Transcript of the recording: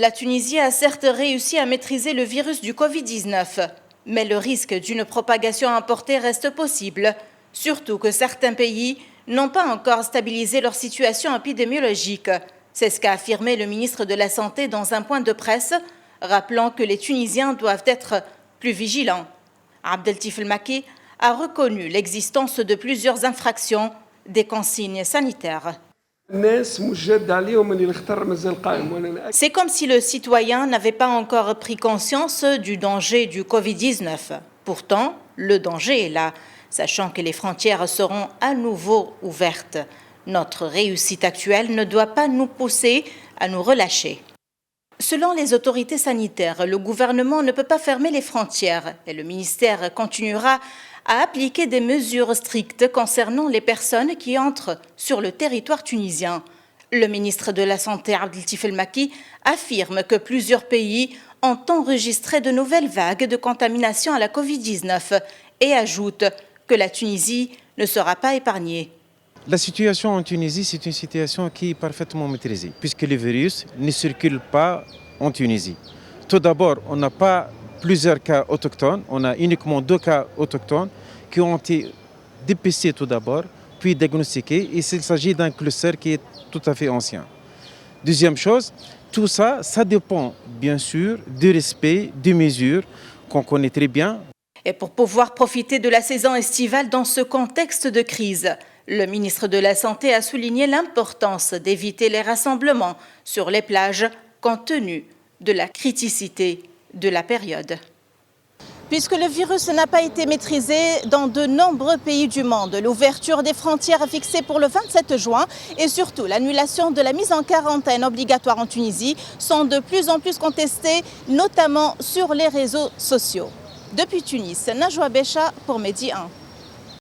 La Tunisie a certes réussi à maîtriser le virus du Covid-19, mais le risque d'une propagation importée reste possible, surtout que certains pays n'ont pas encore stabilisé leur situation épidémiologique. C'est ce qu'a affirmé le ministre de la Santé dans un point de presse, rappelant que les Tunisiens doivent être plus vigilants. Abdeltif El Maki a reconnu l'existence de plusieurs infractions des consignes sanitaires. C'est comme si le citoyen n'avait pas encore pris conscience du danger du Covid-19. Pourtant, le danger est là, sachant que les frontières seront à nouveau ouvertes. Notre réussite actuelle ne doit pas nous pousser à nous relâcher. Selon les autorités sanitaires, le gouvernement ne peut pas fermer les frontières et le ministère continuera à appliquer des mesures strictes concernant les personnes qui entrent sur le territoire tunisien. Le ministre de la Santé, Abdeltif El Maki, affirme que plusieurs pays ont enregistré de nouvelles vagues de contamination à la Covid-19 et ajoute que la Tunisie ne sera pas épargnée. La situation en Tunisie, c'est une situation qui est parfaitement maîtrisée, puisque le virus ne circule pas en Tunisie. Tout d'abord, on n'a pas plusieurs cas autochtones, on a uniquement 2 cas autochtones qui ont été dépistés tout d'abord, puis diagnostiqués, et il s'agit d'un cluster qui est tout à fait ancien. Deuxième chose, tout ça, ça dépend bien sûr du respect des mesures qu'on connaît très bien. Et pour pouvoir profiter de la saison estivale dans ce contexte de crise, le ministre de la Santé a souligné l'importance d'éviter les rassemblements sur les plages compte tenu de la criticité de la période. Puisque le virus n'a pas été maîtrisé dans de nombreux pays du monde, l'ouverture des frontières fixée pour le 27 juin et surtout l'annulation de la mise en quarantaine obligatoire en Tunisie sont de plus en plus contestées, notamment sur les réseaux sociaux. Depuis Tunis, Najwa Becha pour Medi 1.